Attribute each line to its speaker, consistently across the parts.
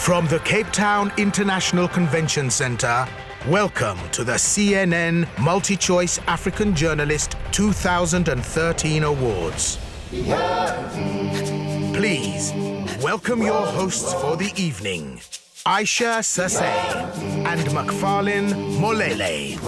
Speaker 1: From the Cape Town International Convention Center, welcome to the CNN Multichoice African Journalist 2013 Awards. Please welcome your hosts for the evening, Aisha Sase and McFarlane Molele.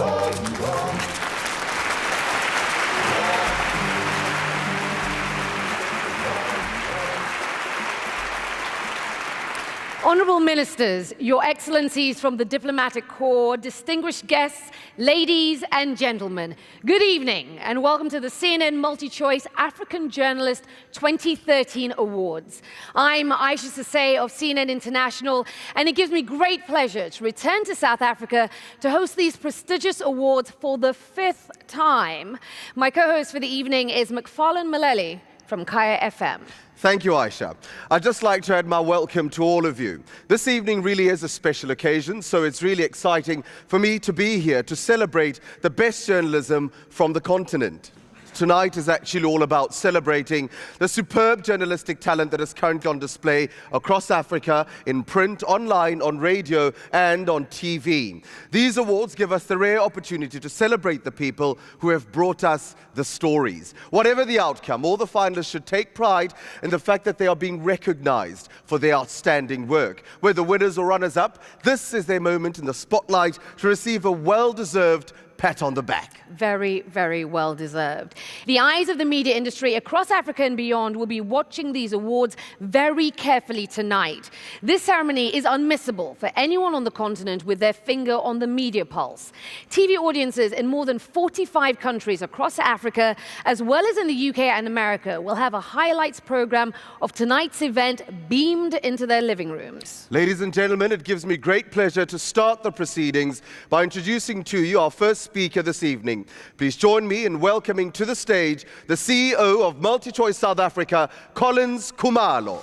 Speaker 2: Honourable Ministers, Your Excellencies from the Diplomatic Corps, distinguished guests, ladies and gentlemen, good evening and welcome to the CNN Multichoice African Journalist 2013 Awards. I'm Aisha Sase of CNN International, and it gives me great pleasure to return to South Africa to host these prestigious awards for the 5th time. My co-host for the evening is McFarlane Molele from Kaya FM.
Speaker 3: Thank you, Aisha. I'd just like to add my welcome to all of you. This evening really is a special occasion, so it's really exciting for me to be here to celebrate the best journalism from the continent. Tonight is actually all about celebrating the superb journalistic talent that is currently on display across Africa in print, online, on radio, and on TV. These awards give us the rare opportunity to celebrate the people who have brought us the stories. Whatever the outcome, all the finalists should take pride in the fact that they are being recognized for their outstanding work. Whether winners or runners-up, this is their moment in the spotlight to receive a well-deserved pat on the back.
Speaker 2: Very, very well deserved. The eyes of the media industry across Africa and beyond will be watching these awards very carefully tonight. This ceremony is unmissable for anyone on the continent with their finger on the media pulse. TV audiences in more than 45 countries across Africa, as well as in the UK and America, will have a highlights program of tonight's event beamed into their living rooms.
Speaker 3: Ladies and gentlemen, it gives me great pleasure to start the proceedings by introducing to you our first speaker this evening. Please join me in welcoming to the stage the CEO of MultiChoice South Africa, Collins Khumalo.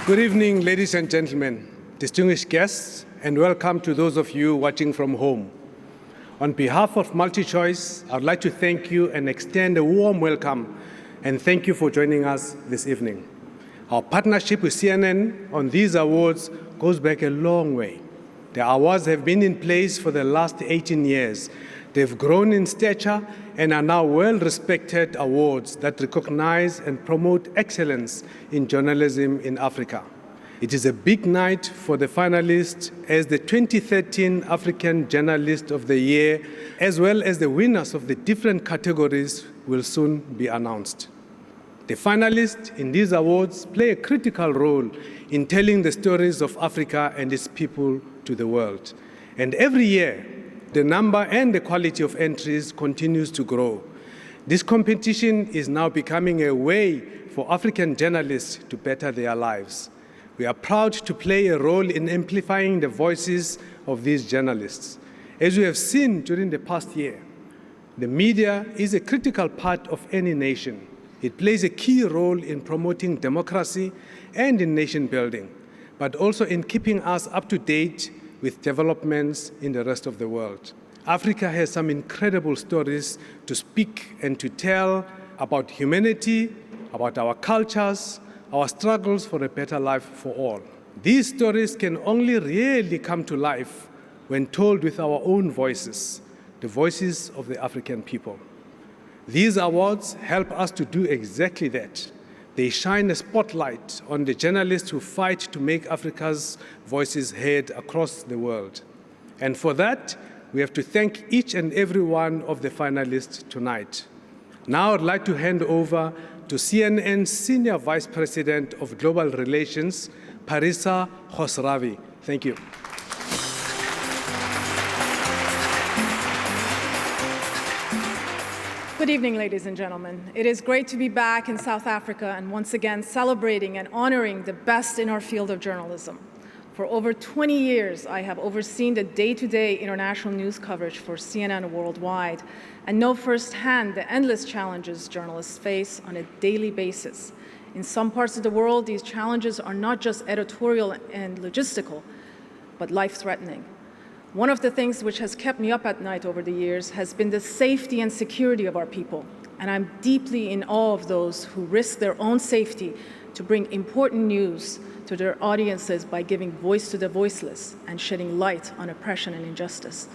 Speaker 4: Good evening, ladies and gentlemen, distinguished guests, and welcome to those of you watching from home. On behalf of MultiChoice, I'd like to thank you and extend a warm welcome and thank you for joining us this evening. Our partnership with CNN on these awards goes back a long way. The awards have been in place for the last 18 years. They've grown in stature and are now well-respected awards that recognize and promote excellence in journalism in Africa. It is a big night for the finalists as the 2013 African Journalist of the Year, as well as the winners of the different categories, will soon be announced. The finalists in these awards play a critical role in telling the stories of Africa and its people to the world. And every year, the number and the quality of entries continues to grow. This competition is now becoming a way for African journalists to better their lives. We are proud to play a role in amplifying the voices of these journalists. As we have seen during the past year, the media is a critical part of any nation. It plays a key role in promoting democracy and in nation building, but also in keeping us up to date with developments in the rest of the world. Africa has some incredible stories to speak and to tell about humanity, about our cultures, our struggles for a better life for all. These stories can only really come to life when told with our own voices, the voices of the African people. These awards help us to do exactly that. They shine a spotlight on the journalists who fight to make Africa's voices heard across the world. And for that, we have to thank each and every one of the finalists tonight. Now I'd like to hand over to CNN's Senior Vice President of Global Relations, Parisa Khosravi. Thank you.
Speaker 5: Good evening, ladies and gentlemen. It is great to be back in South Africa and once again celebrating and honoring the best in our field of journalism. For over 20 years, I have overseen the day-to-day international news coverage for CNN worldwide and know firsthand the endless challenges journalists face on a daily basis. In some parts of the world, these challenges are not just editorial and logistical, but life-threatening. One of the things which has kept me up at night over the years has been the safety and security of our people. And I'm deeply in awe of those who risk their own safety to bring important news to their audiences by giving voice to the voiceless and shedding light on oppression and injustice.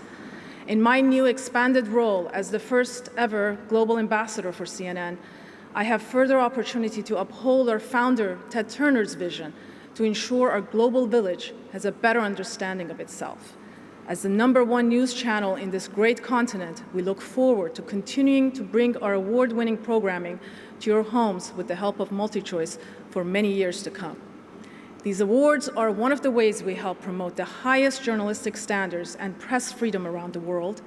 Speaker 5: In my new expanded role as the first ever global ambassador for CNN, I have further opportunity to uphold our founder, Ted Turner's vision to ensure our global village has a better understanding of itself. As the #1 news channel in this great continent, we look forward to continuing to bring our award-winning programming to your homes with the help of Multichoice for many years to come. These awards are one of the ways we help promote the highest journalistic standards and press freedom around the world.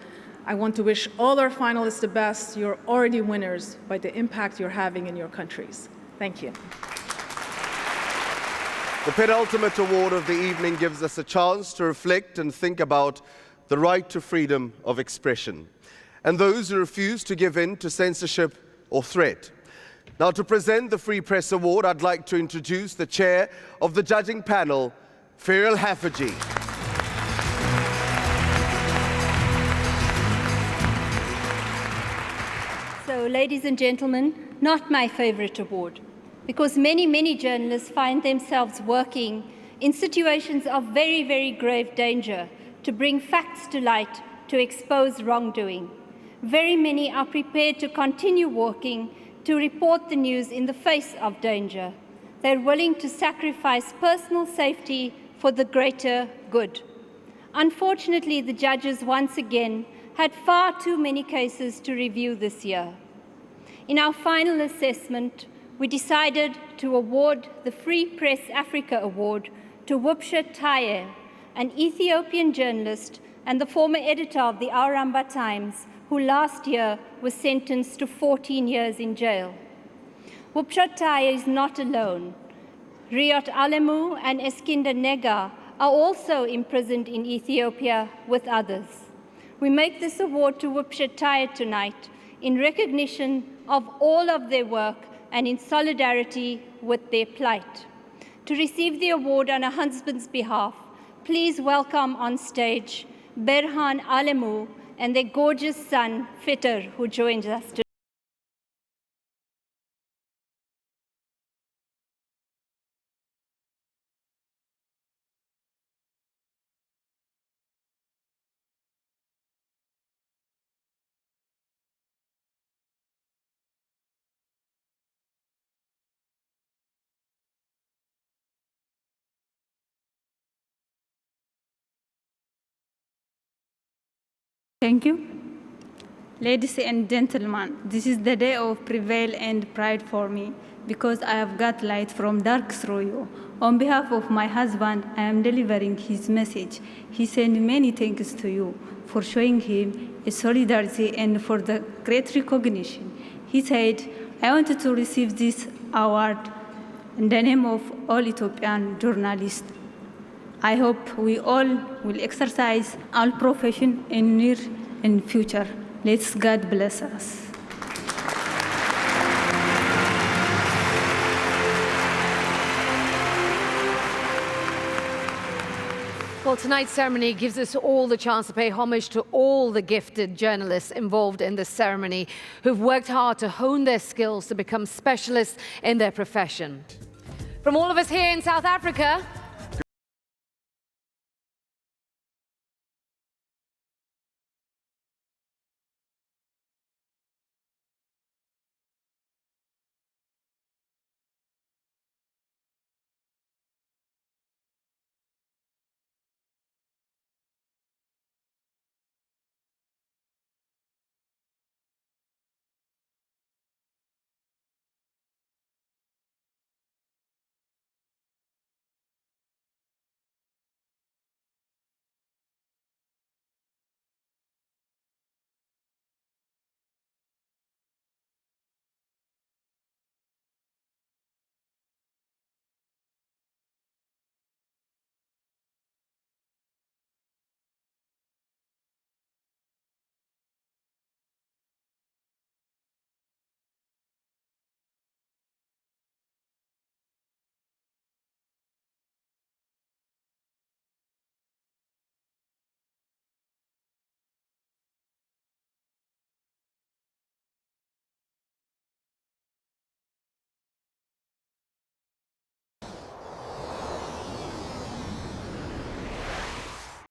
Speaker 5: I want to wish all our finalists the best. You're already winners by the impact you're having in your countries. Thank you.
Speaker 3: The penultimate award of the evening gives us a chance to reflect and think about the right to freedom of expression and those who refuse to give in to censorship or threat. Now, to present the Free Press Award, I'd like to introduce the chair of the judging panel, Farrell Haffajee.
Speaker 6: So, ladies and gentlemen, not my favorite award, because many journalists find themselves working in situations of very, very grave danger to bring facts to light, to expose wrongdoing. Very many are prepared to continue working to report the news in the face of danger. They're willing to sacrifice personal safety for the greater good. Unfortunately, the judges once again had far too many cases to review this year. In our final assessment, we decided to award the Free Press Africa Award to Wupsha Taye, an Ethiopian journalist and the former editor of the Auramba Times, who last year was sentenced to 14 years in jail. Wupsha Taye is not alone. Riot Alemu and Eskinder Nega are also imprisoned in Ethiopia with others. We make this award to Wupsha Taye tonight in recognition of all of their work and in solidarity with their plight. To receive the award on her husband's behalf, please welcome on stage Berhan Alemu and their gorgeous son, Fitter, who joins us today.
Speaker 7: Thank you. Ladies and gentlemen, this is the day of prevail and pride for me because I have got light from dark through you. On behalf of my husband, I am delivering his message. He sent many thanks to you for showing him a solidarity and for the great recognition. He said, I wanted to receive this award in the name of all Ethiopian journalists. I hope we all will exercise our profession in near and future. Let's God bless us.
Speaker 2: Well, tonight's ceremony gives us all the chance to pay homage to all the gifted journalists involved in this ceremony who've worked hard to hone their skills to become specialists in their profession. From all of us here in South Africa,